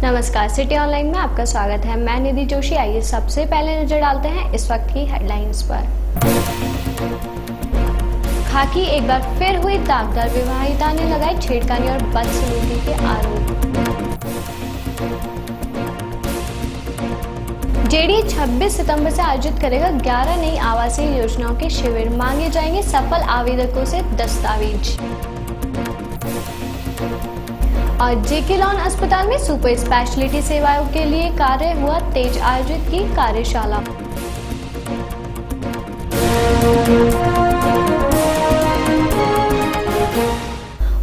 नमस्कार, city online में आपका स्वागत है। मैं निधि जोशी। आइए सबसे पहले नजर डालते हैं इस वक्त की हेडलाइंस पर। खाकी एक बार फिर हुई दागदार, विवाहिता ने लगाई छेड़खानी और बदसलूकी के आरोप। जेडीए 26 सितंबर से आयोजित करेगा 11 नई आवासीय योजनाओं के शिविर, मांगे जाएंगे सफल आवेदकों से दस्तावेज। और जेके लॉन अस्पताल में सुपर स्पेशलिटी सेवाओं के लिए कार्य हुआ तेज, आयोजित की कार्यशाला।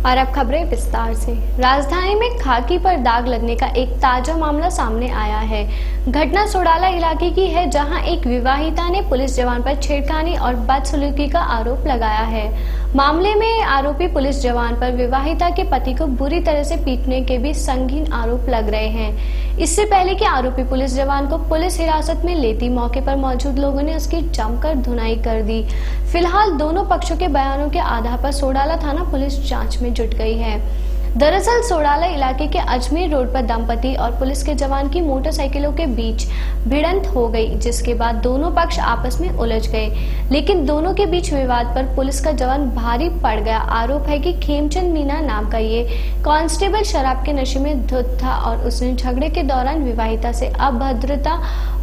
और अब खबरें विस्तार से। राजधानी में खाकी पर दाग लगने का एक ताजा मामला सामने आया है। घटना सोडाला इलाके की है, जहां एक विवाहिता ने पुलिस जवान पर छेड़खानी और बदसलूकी का आरोप लगाया है। मामले में आरोपी पुलिस जवान पर विवाहिता के पति को बुरी तरह से पीटने के भी संगीन आरोप लग रहे हैं। इससे पहले कि आरोपी पुलिस जवान को पुलिस हिरासत में लेती, मौके पर मौजूद लोगों ने उसकी जमकर धुनाई कर दी। फिलहाल दोनों पक्षों के बयानों के आधार पर सोडाला थाना पुलिस जांच में जुट गई है। दरअसल सोडाला इलाके के अजमेर रोड पर दंपति और पुलिस के जवान की मोटरसाइकिलों के बीच भिड़ंत हो गई, जिसके बाद दोनों पक्ष आपस में उलझ गए। लेकिन दोनों के बीच विवाद पर पुलिस का जवान भारी पड़ गया। आरोप है कि खेमचंद मीना नाम का ये कांस्टेबल शराब के नशे में धुत था और उसने झगड़े के दौरान विवाहिता से अभद्रता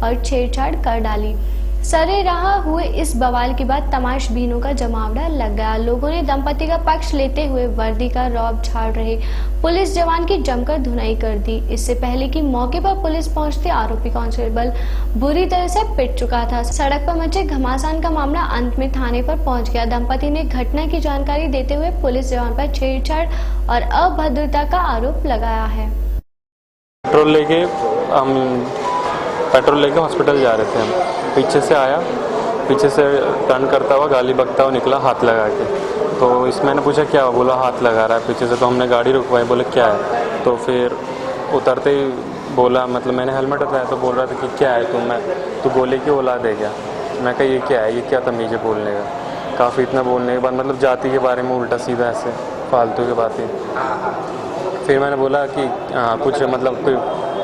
और छेड़छाड़ कर डाली। सरेराह हुए इस बवाल के बाद तमाशबीनों का जमावड़ा लग गया। लोगों ने दंपति का पक्ष लेते हुए वर्दी का रौब झाड़ रहे पुलिस जवान की जमकर धुनाई कर दी। इससे पहले कि मौके पर पुलिस पहुंचते, आरोपी कांस्टेबल बुरी तरह से पिट चुका था। सड़क पर मचे घमासान का मामला अंत में थाने पर पहुंच गया। दंपति ने घटना की जानकारी देते हुए पुलिस जवान पर छेड़छाड़ और अभद्रता का आरोप लगाया है। पेट्रोल लेके हॉस्पिटल जा रहे थे हम। पीछे से आया, पीछे से टर्न करता हुआ गाली बकता हुआ निकला हाथ लगा के। तो इसमें ने पूछा क्या, बोला हाथ लगा रहा है पीछे से। तो हमने गाड़ी रुकवाई, बोले क्या है। तो फिर उतरते ही बोला, मतलब मैंने हेलमेट उठाया तो बोल रहा था कि क्या है तू गोली की औलाद है क्या। मैं कहा ये क्या है, ये क्या तमीज़ है बोलने का। काफ़ी इतना बोलने के बाद मतलब जाति के बारे में उल्टा सीधा ऐसे फालतू की बातें। फिर मैंने बोला कि कुछ मतलब कोई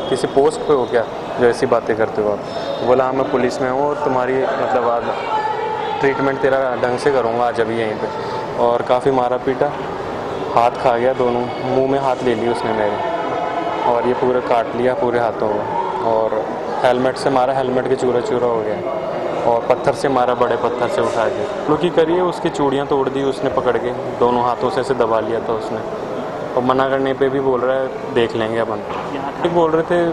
किसी पोस्ट पे हो क्या जो ऐसी बातें करते हो आप। तो बोला हाँ मैं पुलिस में हूँ और तुम्हारी मतलब आज ट्रीटमेंट तेरा ढंग से करूँगा आज अभी यहीं पे। और काफ़ी मारा पीटा, हाथ खा गया दोनों, मुंह में हाथ ले लिया उसने मेरे और ये पूरा काट लिया पूरे हाथों में। और हेलमेट से मारा, हेलमेट के चूरा चूरा हो गया। और पत्थर से मारा, बड़े पत्थर से उठा के लुकी करिए, उसकी चूड़ियाँ तोड़ दी उसने पकड़ के, दोनों हाथों से ऐसे दबा लिया था उसने। और मना करने पे भी बोल रहा है देख लेंगे अपन। एक बोल रहे थे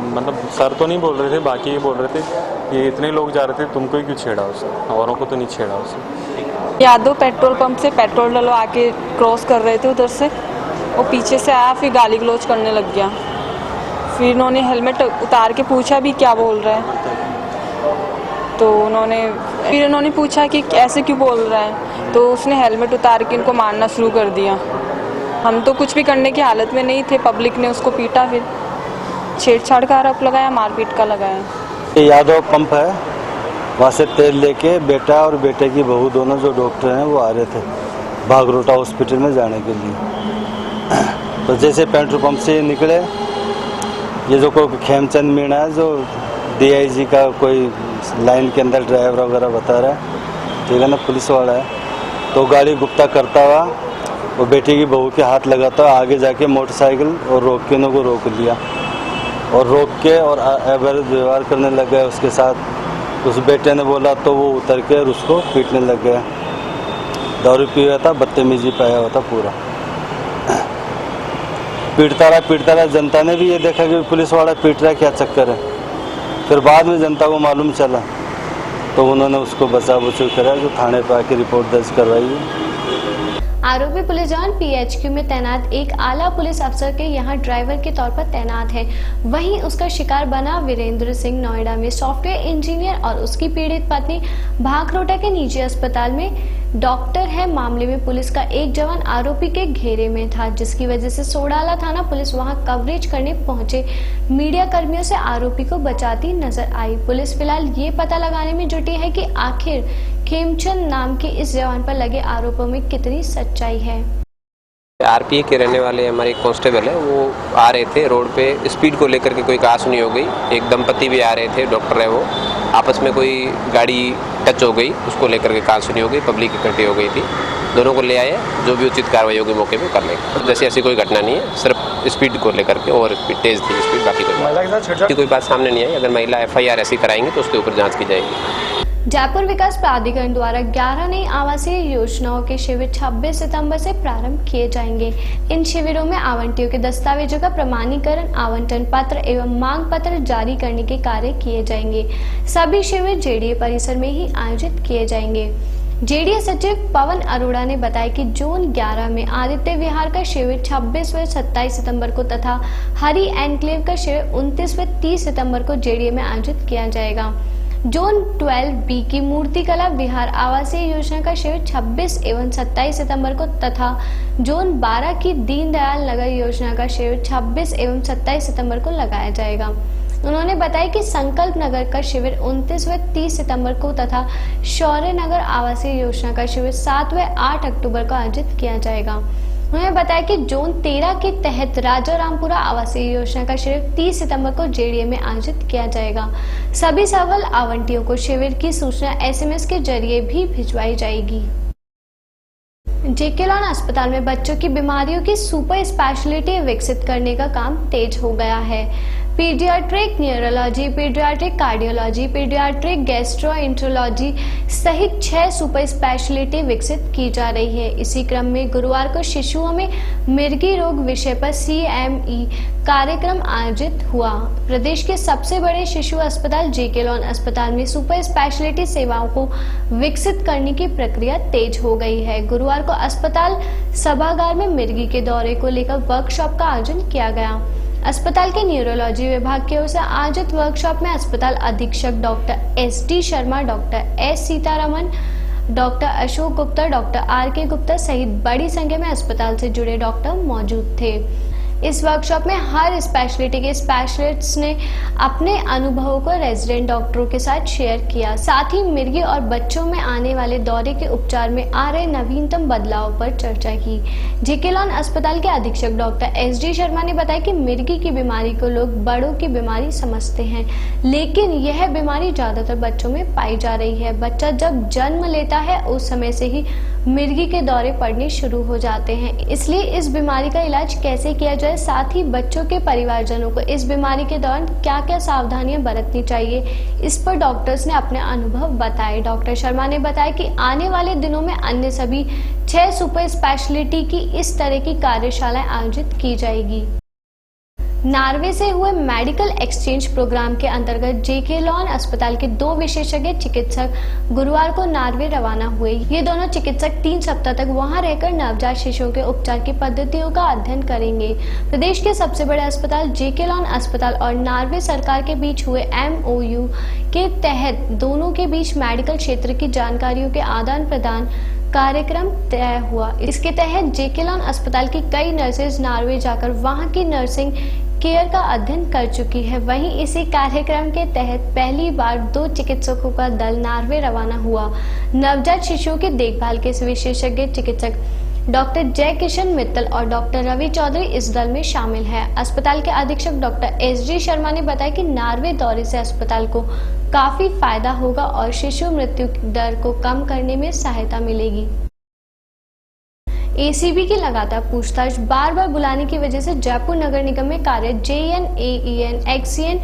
मतलब सर तो नहीं बोल रहे थे, बाकी ये बोल रहे थे ये इतने लोग जा रहे थे, तुमको ही क्यों छेड़ा उसे, औरों को तो नहीं छेड़ा उसे। यादव पेट्रोल पंप से पेट्रोल डलवा के क्रॉस कर रहे थे उधर से, वो पीछे से आया, फिर गाली गलौज करने लग गया। फिर इन्होंने हेलमेट उतार के पूछा भी क्या बोल रहा है। तो फिर उन्होंने पूछा कि ऐसे क्यों बोल रहा है। तो उसने हेलमेट उतार के इनको मारना शुरू कर दिया। हम तो कुछ भी करने की हालत में नहीं थे, पब्लिक ने उसको पीटा, फिर छेड़छाड़ का आरोप लगाया, मारपीट का लगाया। ये यादव पंप है, वहाँ से तेल लेके बेटा और बेटे की बहू दोनों जो डॉक्टर हैं वो आ रहे थे भागरोटा हॉस्पिटल में जाने के लिए। तो जैसे पेट्रोल पंप से निकले, ये जो कोई खेमचंद मीणा है जो DIG का कोई लाइन के अंदर ड्राइवर वगैरह बता रहा है, ठीक है ना, पुलिस वाला है। तो गाड़ी गुप्ता करता हुआ वो बेटे की बहू के हाथ लगाता हुआ आगे जाके मोटरसाइकिल और रोक के उनको रोक लिया और रोक के और अवैध व्यवहार करने लग गया उसके साथ। उस बेटे ने बोला तो वो उतर के उसको पीटने लग गया। दारू पिया था, बदतमीजी पाया हुआ था पूरा। पीटता रहा। जनता ने भी ये देखा कि पुलिस वाला पीट रहा है, क्या चक्कर है। फिर बाद में जनता को मालूम चला तो उन्होंने उसको बचा बचाव करा, जो थाने पर आके रिपोर्ट दर्ज करवाई है। आरोपी पुलिस जवान PHQ में तैनात एक आला पुलिस अफसर के यहाँ ड्राइवर के तौर पर तैनात है। वहीं उसका शिकार बना वीरेंद्र सिंह नोएडा में सॉफ्टवेयर इंजीनियर और उसकी पीड़ित पत्नी भागरोटा के निजी अस्पताल में डॉक्टर है। मामले में पुलिस का एक जवान आरोपी के घेरे में था, जिसकी वजह से सोडाला थाना पुलिस वहां कवरेज करने पहुंचे मीडिया कर्मियों से आरोपी को बचाती नजर आई। पुलिस फिलहाल ये पता लगाने में जुटी है कि आखिर खेमचंद नाम के इस जवान पर लगे आरोपों में कितनी सच्चाई है। आरपीए के रहने वाले हमारे एक कांस्टेबल है, वो आ रहे थे रोड पे, स्पीड को लेकर के कोई कहासुनी हो गई। एक दंपति भी आ रहे थे, डॉक्टर है वो, आपस में कोई गाड़ी टच हो गई, उसको लेकर के कहासुनी हो गई, पब्लिक इकट्ठी हो गई थी। दोनों को ले आए, जो भी उचित कार्रवाई होगी मौके पे कर लेंगे। जैसे ऐसी कोई घटना नहीं है, सिर्फ स्पीड को लेकर के, ओवर स्पीड, तेज थी स्पीड, बाकी कोई बात सामने नहीं आई। अगर महिला FIR ऐसी कराएंगी तो उसके ऊपर जाँच की जाएगी। जयपुर विकास प्राधिकरण द्वारा 11 नई आवासीय योजनाओं के शिविर 26 सितंबर से प्रारंभ किए जाएंगे। इन शिविरों में आवंटियों के दस्तावेजों का प्रमाणीकरण, आवंटन पत्र एवं मांग पत्र जारी करने के कार्य किए जाएंगे। सभी शिविर JDA परिसर में ही आयोजित किए जाएंगे। JDA सचिव पवन अरोड़ा ने बताया कि जोन 11 में आदित्य विहार का शिविर 26 व 27 सितंबर को तथा हरि एनक्लेव का शिविर 29 व 30 सितंबर को JDA में आयोजित किया जाएगा। जोन 12B की मूर्तिकला विहार आवासीय योजना का शिविर 26 एवं 27 सितंबर को तथा जोन 12 की दीनदयाल नगर योजना का शिविर 26 एवं 27 सितंबर को लगाया जाएगा। उन्होंने बताया कि संकल्प नगर का शिविर 29 व 30 सितंबर को तथा शौर्य नगर आवासीय योजना का शिविर 7 व 8 अक्टूबर को आयोजित किया जाएगा। उन्होंने बताया कि जोन 13 के तहत राजा रामपुरा आवासीय योजना का शिविर 30 सितंबर को JDA में आयोजित किया जाएगा। सभी सफल आवंटियों को शिविर की सूचना SMS के जरिए भी भिजवाई जाएगी। JK लॉन अस्पताल में बच्चों की बीमारियों की सुपर स्पेशलिटी विकसित करने का काम तेज हो गया है। Paediatric neurology, paediatric cardiology, paediatric gastroenterology सहित 6 सुपर स्पेशलिटी विकसित की जा रही है। इसी क्रम में गुरुवार को शिशुओं में मिर्गी रोग विषय पर CME कार्यक्रम आयोजित हुआ। प्रदेश के सबसे बड़े शिशु अस्पताल JK लॉन अस्पताल में सुपर स्पेशलिटी सेवाओं को विकसित करने की प्रक्रिया तेज हो गई है। गुरुवार को अस्पताल सभागार में मिर्गी के दौरे को लेकर वर्कशॉप का आयोजन किया गया। अस्पताल के न्यूरोलॉजी विभाग की ओर से आयोजित वर्कशॉप में अस्पताल अधीक्षक doctor SD Sharma, doctor S Sitharaman, doctor Ashok Gupta, doctor RK Gupta सहित बड़ी संख्या में अस्पताल से जुड़े डॉक्टर मौजूद थे। इस वर्कशॉप में हर स्पेशलिटी के स्पेशलिस्ट्स ने अपने अनुभवों को रेजिडेंट डॉक्टरों के साथ शेयर किया। साथ ही मिर्गी और बच्चों में आने वाले दौरे के उपचार में आ रहे नवीनतम बदलाव पर चर्चा की। JK लॉन अस्पताल के अधीक्षक डॉक्टर SD शर्मा ने बताया कि मिर्गी की बीमारी को लोग बड़ों की बीमारी समझते हैं, लेकिन यह बीमारी ज्यादातर बच्चों में पाई जा रही है। बच्चा जब जन्म लेता है उस समय से ही मिर्गी के दौरे पड़ने शुरू हो जाते हैं। इसलिए इस बीमारी का इलाज कैसे किया जाए, साथ ही बच्चों के परिवारजनों को इस बीमारी के दौरान क्या क्या सावधानियां बरतनी चाहिए, इस पर डॉक्टर्स ने अपने अनुभव बताए। डॉक्टर शर्मा ने बताया कि आने वाले दिनों में अन्य सभी 6 सुपर स्पेशलिटी की इस तरह की कार्यशालाएं आयोजित की जाएगी। नार्वे से हुए मेडिकल एक्सचेंज प्रोग्राम के अंतर्गत JK लॉन अस्पताल के 2 विशेषज्ञ चिकित्सक गुरुवार को नार्वे रवाना हुए। ये दोनों चिकित्सक 3 सप्ताह तक वहां रहकर नवजात शिशुओं के उपचार की पद्धतियों का अध्ययन करेंगे। प्रदेश के सबसे बड़े अस्पताल JK लॉन अस्पताल और नार्वे सरकार के बीच हुए MOU के तहत दोनों के बीच मेडिकल क्षेत्र की जानकारियों के आदान प्रदान कार्यक्रम तय हुआ। इसके तहत JK लॉन अस्पताल की कई नर्सेज नार्वे जाकर वहां की नर्सिंग केयर का अध्ययन कर चुकी है। वहीं इसी कार्यक्रम के तहत पहली बार 2 चिकित्सकों का दल नार्वे रवाना हुआ। नवजात शिशुओं की देखभाल के विशेषज्ञ चिकित्सक डॉक्टर जय किशन मित्तल और डॉक्टर रवि चौधरी इस दल में शामिल है। अस्पताल के अधीक्षक डॉक्टर SD शर्मा ने बताया कि नार्वे दौरे से अस्पताल को काफी फायदा होगा और शिशु मृत्यु दर को कम करने में सहायता मिलेगी। ACB की लगातार पूछताछ बार बार बुलाने की वजह से जयपुर नगर निगम में कार्यरत JN, AEN, XCN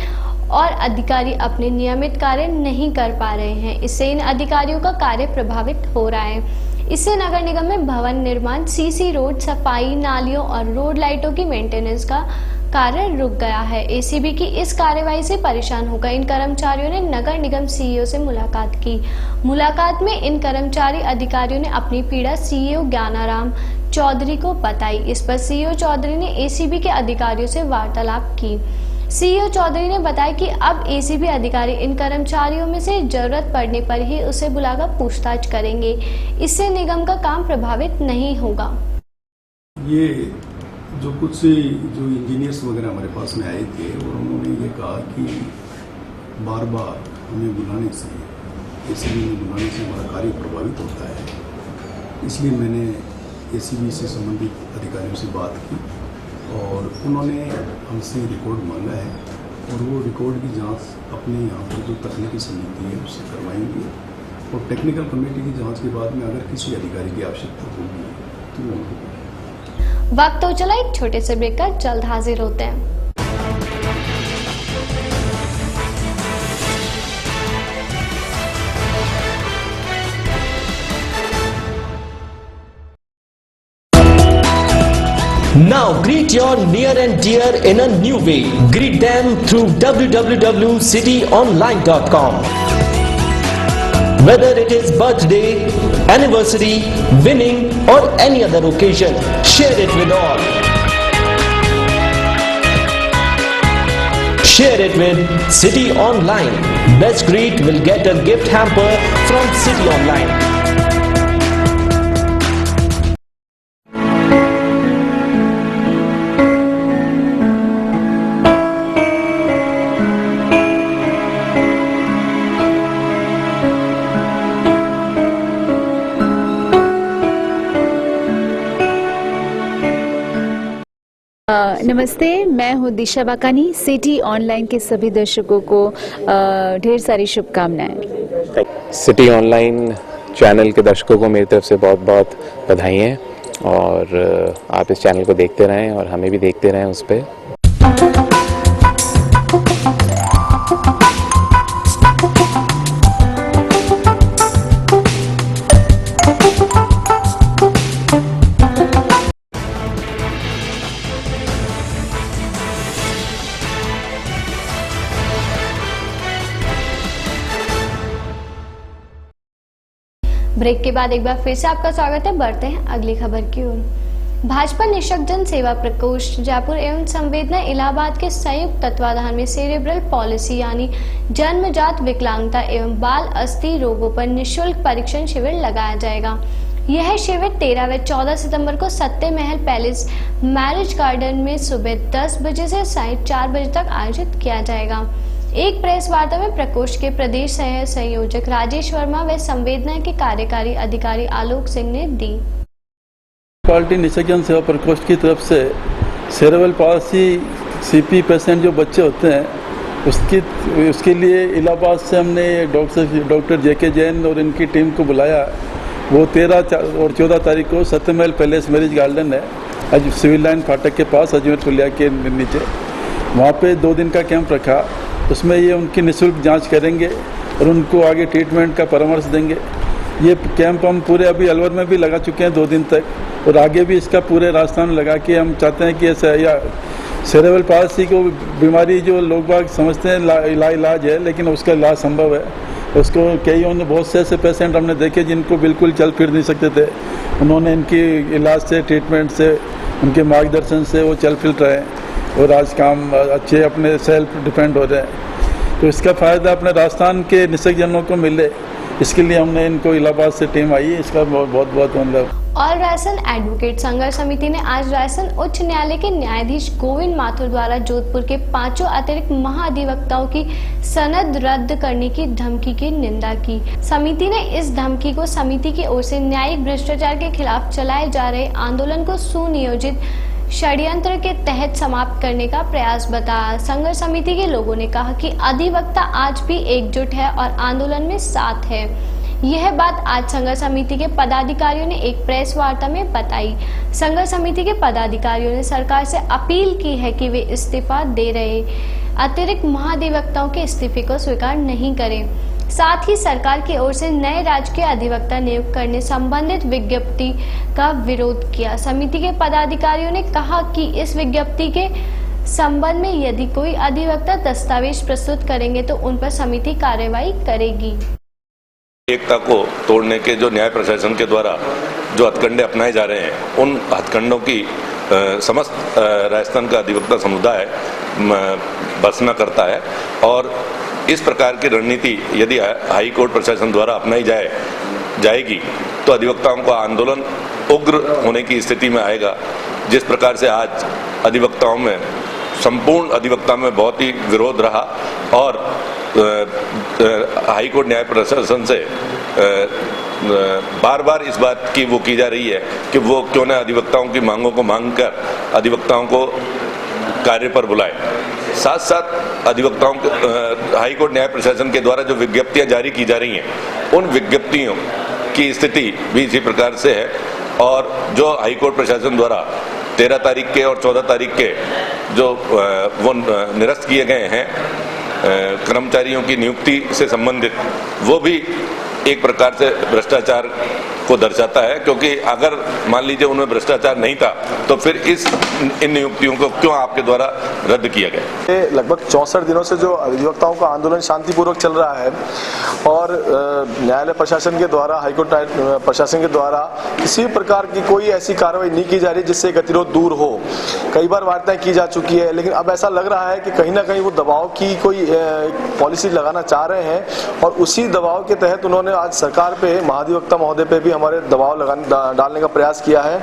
और अधिकारी अपने नियमित कार्य नहीं कर पा रहे हैं। इससे इन अधिकारियों का कार्य प्रभावित हो रहा है। इससे नगर निगम में भवन निर्माण, CC रोड, सफाई, नालियों और रोड लाइटों की मेंटेनेंस का कार्य रुक गया है। ACB की इस कार्यवाही से परेशान होकर इन कर्मचारियों ने नगर निगम CEO से मुलाकात की। मुलाकात में इन कर्मचारी अधिकारियों ने अपनी पीड़ा CEO ज्ञानाराम चौधरी को बताई। इस पर CEO चौधरी ने ACB के अधिकारियों से वार्तालाप की। CEO चौधरी ने बताया कि अब ACB अधिकारी इन कर्मचारियों में से जरूरत पड़ने पर ही उसे बुलाकर पूछताछ करेंगे। इससे निगम का काम प्रभावित नहीं होगा। ये जो कुछ जो इंजीनियर्स वगैरह हमारे पास में आए थे और उन्होंने ये कहा कि बार बार हमें बुलाने से, ACB में बुलाने से हमारा कार्य प्रभावित होता है। इसलिए मैंने एसीबी से संबंधित अधिकारियों से बात की और उन्होंने हमसे रिकॉर्ड मांगा है और वो रिकॉर्ड की जांच अपने यहाँ पर जो तकनीकी समिति है उससे करवाएंगे और टेक्निकल कमेटी की जांच के बाद में अगर किसी अधिकारी की आवश्यकता होगी तो वो उनको। वक्त तो चला एक छोटे से ब्रेक का, जल्द हाजिर होते हैं। Now greet your near and dear in a new way. Greet them through www.cityonline.com. Whether it is birthday, anniversary, winning or any other occasion, share it with all. Share it with City Online. Best greet will get a gift hamper from City Online. नमस्ते, मैं हूँ दिशा बाकानी। City online के सभी दर्शकों को ढेर सारी शुभकामनाएं। सिटी ऑनलाइन चैनल के दर्शकों को मेरी तरफ से बहुत बहुत बधाई हैं और आप इस चैनल को देखते रहें और हमें भी देखते रहें उस पर। ब्रेक के बाद एक बार फिर से आपका स्वागत है। बढ़ते हैं अगली खबर की ओर। भाजपा निःशक्त जन सेवा प्रकोष्ठ जयपुर एवं संवेदना इलाहाबाद के संयुक्त तत्वाधान में सेरेब्रल पॉलिसी यानी जन्मजात विकलांगता एवं बाल अस्थि रोगों पर निःशुल्क परीक्षण शिविर लगाया जाएगा। यह शिविर 13 व 14 सितंबर को सत्य महल पैलेस मैरिज गार्डन में सुबह 10 बजे से साढ़े 4 बजे तक आयोजित किया जाएगा। एक प्रेस वार्ता में प्रकोष्ठ के प्रदेश सह संयोजक राजेश वर्मा व संवेदना के कार्यकारी अधिकारी आलोक सिंह ने दी। पार्टी निःशक्त जन सेवा प्रकोष्ठ की तरफ से सेरेब्रल पॉलिसी सीपी पेशेंट जो बच्चे होते हैं उसके लिए इलाहाबाद से हमने डॉक्टर जेके जैन और इनकी टीम को बुलाया। वो 13 और 14 तारीख को सत्यमहल पैलेस मैरिज गार्डन है, आज सिविल लाइन फाटक के पास अजमेर पुलिया के नीचे, वहाँ पे 2 दिन का कैंप रखा। उसमें ये उनकी निःशुल्क जांच करेंगे और उनको आगे ट्रीटमेंट का परामर्श देंगे। ये कैंप हम पूरे अभी अलवर में भी लगा चुके हैं 2 दिन तक और आगे भी इसका पूरे राजस्थान में लगा के हम चाहते हैं कि ऐसा या सेरेब्रल पॉलिसी को बीमारी जो लोग बाग समझते हैं इलाज है, लेकिन उसका इलाज संभव है। उसको कई बहुत से ऐसे पेशेंट हमने देखे जिनको बिल्कुल चल फिर नहीं सकते थे, उन्होंने इनकी इलाज से, ट्रीटमेंट से, उनके मार्गदर्शन से वो चल फिर रहे हैं और आज काम अच्छे अपने सेल्फ डिपेंड हो रहे हैं। तो इसका फ़ायदा अपने राजस्थान के निःशक्त जनों को मिले, इसके लिए हमने इनको इलाहाबाद से टीम आई है, इसका बहुत बहुत मतलब। और रायसन एडवोकेट संघर्ष समिति ने आज रायसन उच्च न्यायालय के न्यायाधीश गोविंद माथुर द्वारा जोधपुर के 5 अतिरिक्त महाधिवक्ताओं की सनद रद्द करने की धमकी की निंदा की। समिति ने इस धमकी को समिति की ओर से न्यायिक भ्रष्टाचार के खिलाफ चलाए जा रहे आंदोलन को सुनियोजित षड्यंत्र के तहत समाप्त करने का प्रयास बताया। संघर्ष समिति के लोगों ने कहा कि अधिवक्ता आज भी एकजुट है और आंदोलन में साथ है। यह बात आज संघर्ष समिति के पदाधिकारियों ने एक प्रेस वार्ता में बताई। संघर्ष समिति के पदाधिकारियों ने सरकार से अपील की है कि वे इस्तीफा दे रहे अतिरिक्त महाधिवक्ताओं के इस्तीफे को स्वीकार नहीं करें। साथ ही सरकार की ओर से नए राजकीय अधिवक्ता नियुक्त करने संबंधित विज्ञप्ति का विरोध किया। समिति के पदाधिकारियों ने कहा कि इस विज्ञप्ति के संबंध में यदि कोई अधिवक्ता दस्तावेज प्रस्तुत करेंगे तो उन पर समिति कार्रवाई करेगी। एकता को तोड़ने के जो न्याय प्रशासन के द्वारा जो हथकंडे अपनाए जा रहे हैं, उन हथकंडों की समस्त राजस्थान का अधिवक्ता समुदाय भर्त्सना करता है और इस प्रकार की रणनीति यदि हाई कोर्ट प्रशासन द्वारा अपनाई जाएगी तो अधिवक्ताओं का आंदोलन उग्र होने की स्थिति में आएगा। जिस प्रकार से आज अधिवक्ताओं में, संपूर्ण अधिवक्ता में बहुत ही विरोध रहा और हाई कोर्ट न्याय प्रशासन से बार बार इस बात की वो की जा रही है कि वो क्यों न अधिवक्ताओं की मांगों को मांगकर अधिवक्ताओं को कार्य पर बुलाए। साथ साथ अधिवक्ताओं हाई कोर्ट न्याय प्रशासन के द्वारा जो विज्ञप्तियां जारी की जा रही हैं, उन विज्ञप्तियों की स्थिति भी इसी प्रकार से है। और जो हाई कोर्ट प्रशासन द्वारा 13 तारीख के और 14 तारीख के जो वो निरस्त किए गए हैं कर्मचारियों की नियुक्ति से संबंधित, वो भी एक प्रकार से भ्रष्टाचार को दर्शाता है, क्योंकि अगर मान लीजिए उनमें भ्रष्टाचार नहीं था तो फिर इन नियुक्तियों को क्यों आपके द्वारा रद्द किया गया। लगभग 64 दिनों से जो अधिवक्ताओं का आंदोलन शांतिपूर्वक चल रहा है और न्यायालय प्रशासन के द्वारा, हाईकोर्ट प्रशासन के द्वारा किसी भी प्रकार की कोई ऐसी कार्रवाई नहीं की जा रही जिससे गतिरोध दूर हो। कई बार वार्ताएं की जा चुकी है, लेकिन अब ऐसा लग रहा है कि कहीं ना कहीं वो दबाव की कोई पॉलिसी लगाना चाह रहे हैं और उसी दबाव के तहत उन्होंने आज सरकार पे, महाधिवक्ता महोदय पे भी हमारे दबाव डालने का प्रयास किया है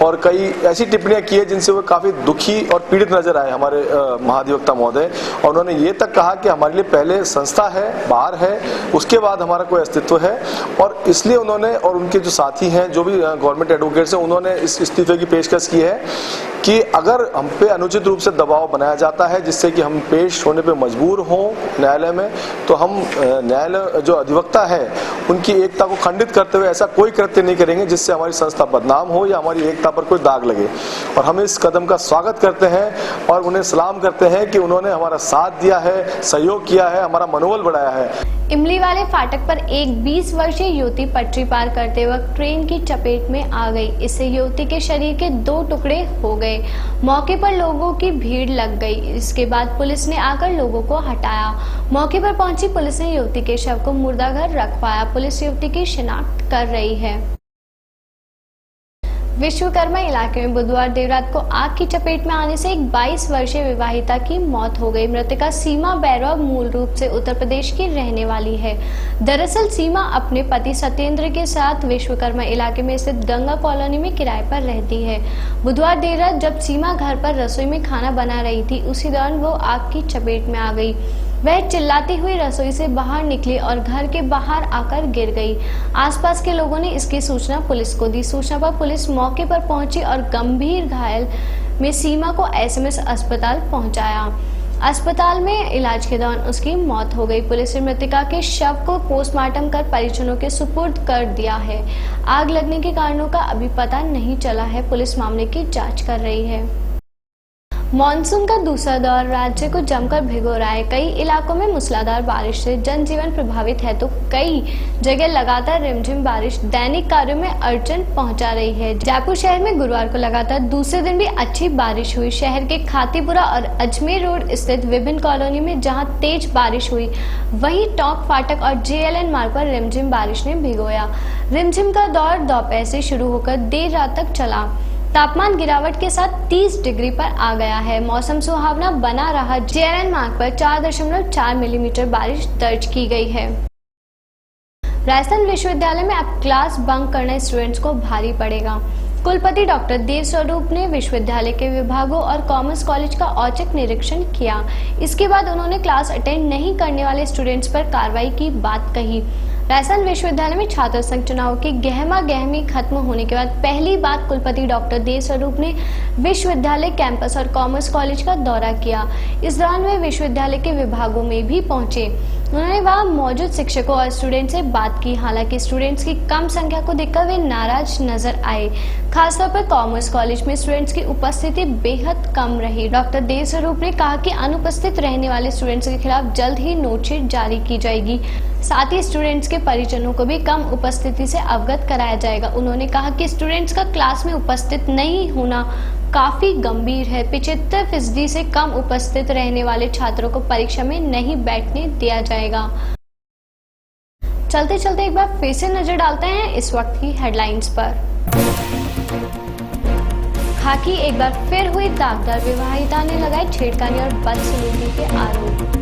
और कई ऐसी टिप्पणियां की है जिनसे वो काफी दुखी और पीड़ित नजर आए हमारे महाधिवक्ता महोदय। और उन्होंने ये तक कहा कि हमारे लिए पहले संस्था है, बार है, उसके बाद हमारा कोई अस्तित्व है। और इसलिए उन्होंने और उनके जो साथी हैं, जो भी गवर्नमेंट एडवोकेट्स हैं, उन्होंने इस इस्तीफे की पेशकश की है कि अगर हम पे अनुचित रूप से दबाव बनाया जाता है जिससे कि हम पेश होने पे मजबूर हों न्यायालय में, तो हम न्यायालय जो अधिवक्ता है उनकी एकता को खंडित करते हुए ऐसा कोई कृत्य नहीं करेंगे जिससे हमारी संस्था बदनाम हो या हमारी एकता पर कोई दाग लगे। और हम इस कदम का स्वागत करते हैं और उन्हें सलाम करते हैं कि उन्होंने हमारा साथ दिया है, सहयोग किया है, हमारा मनोबल बढ़ाया है। इमली वाले फाटक पर एक 20 वर्षीय युवती पटरी पार करते वक्त ट्रेन की चपेट में आ गई। इससे युवती के शरीर के 2 टुकड़े हो गए। मौके पर लोगों की भीड़ लग गई। इसके बाद पुलिस ने आकर लोगों को हटाया। मौके पर पहुंची पुलिस ने युवती के शव को मुर्दाघर रखवाया। पुलिस युवती की शिनाख्त कर रही है। विश्वकर्मा इलाके में बुधवार देर रात को आग की चपेट में आने से एक 22 वर्षीय विवाहिता की मौत हो गई। मृतका सीमा बैरव मूल रूप से उत्तर प्रदेश की रहने वाली है। दरअसल सीमा अपने पति सत्येंद्र के साथ विश्वकर्मा इलाके में स्थित गंगा कॉलोनी में किराए पर रहती है। बुधवार देर रात जब सीमा घर पर रसोई में खाना बना रही थी, उसी दौरान वो आग की चपेट में आ गई। वह चिल्लाती हुई रसोई से बाहर निकली और घर के बाहर आकर गिर गई। आसपास के लोगों ने इसकी सूचना पुलिस को दी। सूचना पर पुलिस मौके पर पहुंची और गंभीर घायल में सीमा को एसएमएस अस्पताल पहुंचाया। अस्पताल में इलाज के दौरान उसकी मौत हो गई। पुलिस ने मृतका के शव को पोस्टमार्टम कर परिजनों के सुपुर्द कर दिया है। आग लगने के कारणों का अभी पता नहीं चला है। पुलिस मामले की जाँच कर रही है। मॉनसून का दूसरा दौर राज्य को जमकर भिगो रहा है। कई इलाकों में मूसलाधार बारिश से जनजीवन प्रभावित है तो कई जगह लगातार रिमझिम बारिश दैनिक कार्यों में अड़चन पहुंचा रही है। जयपुर शहर में गुरुवार को लगातार दूसरे दिन भी अच्छी बारिश हुई। शहर के खातीपुरा और अजमेर रोड स्थित विभिन्न कॉलोनी में जहां तेज बारिश हुई, वहीं टोंक फाटक और JLN मार्ग पर रिमझिम बारिश ने भिगोया। रिमझिम का दौर दोपहर से शुरू होकर देर रात तक चला। तापमान गिरावट के साथ 30 डिग्री पर आ गया है। मौसम सुहावना बना रहा। JLN मार्ग पर 4.4 मिलीमीटर बारिश दर्ज की गई है। राजस्थान विश्वविद्यालय में अब क्लास बंक करना स्टूडेंट्स को भारी पड़ेगा। कुलपति डॉक्टर देव स्वरूप ने विश्वविद्यालय के विभागों और कॉमर्स कॉलेज का औचक निरीक्षण किया। इसके बाद उन्होंने क्लास अटेंड नहीं करने वाले स्टूडेंट्स पर कार्रवाई की बात कही। राजस्थान विश्वविद्यालय में छात्र संघ चुनाव की गहमा गहमी खत्म होने के बाद पहली बार कुलपति डॉक्टर देव स्वरूप ने विश्वविद्यालय कैंपस और कॉमर्स कॉलेज का दौरा किया। इस दौरान वे विश्वविद्यालय के विभागों में भी पहुंचे। उन्होंने वहां मौजूद शिक्षकों और स्टूडेंट से बात की। हालांकि स्टूडेंट्स की कम संख्या को देखकर वे नाराज नजर आए। खासतौर पर कॉमर्स कॉलेज में स्टूडेंट्स की उपस्थिति बेहद कम रही। डॉक्टर देव स्वरूप ने कहा कि अनुपस्थित रहने वाले स्टूडेंट्स के खिलाफ जल्द ही नोटशीट जारी की जाएगी। साथ ही स्टूडेंट्स के परिजनों को भी कम उपस्थिति से अवगत कराया जाएगा। उन्होंने कहा कि स्टूडेंट्स का क्लास में उपस्थित नहीं होना काफी गंभीर है। 75% से कम उपस्थित रहने वाले छात्रों को परीक्षा में नहीं बैठने दिया जाएगा। चलते चलते एक बार फिर से नजर डालते हैं इस वक्त की हेडलाइंस पर। खाकी एक बार फिर हुई दागदार, विवाहिता ने लगाए छेड़खानी और बदसलूकी के आरोप।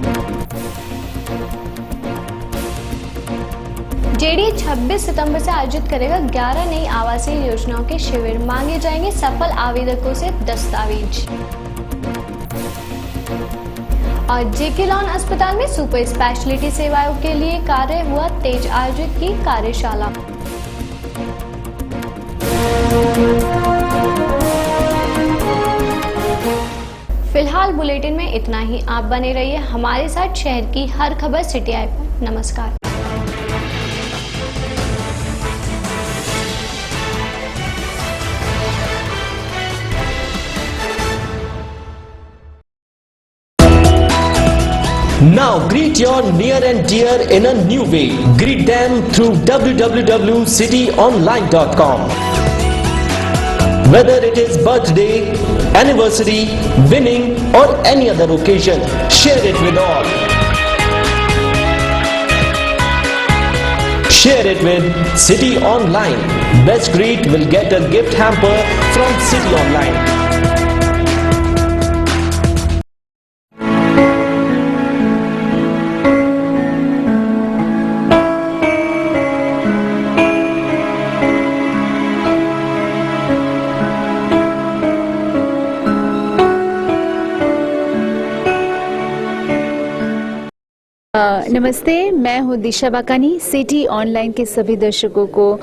जेडीए 26 सितंबर से आयोजित करेगा 11 नई आवासीय योजनाओं के शिविर। मांगे जाएंगे सफल आवेदकों से दस्तावेज। और जेके लॉन अस्पताल में सुपर स्पेशलिटी सेवाओं के लिए कार्य हुआ तेज, आयोजित की कार्यशाला। फिलहाल बुलेटिन में इतना ही। आप बने रहिए हमारे साथ शहर की हर खबर सिटी आई पर। नमस्कार। Now greet your near and dear in a new way. Greet them through www.cityonline.com. Whether it is birthday, anniversary, winning or any other occasion, share it with all. Share it with City Online. Best greet will get a gift hamper from City Online. नमस्ते, मैं हूँ दिशा बाकानी। City online के सभी दर्शकों को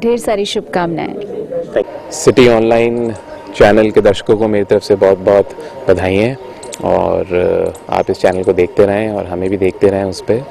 ढेर सारी शुभकामनाएं। सिटी ऑनलाइन चैनल के दर्शकों को मेरी तरफ से बहुत बहुत बधाई हैं और आप इस चैनल को देखते रहें और हमें भी देखते रहें उस पर।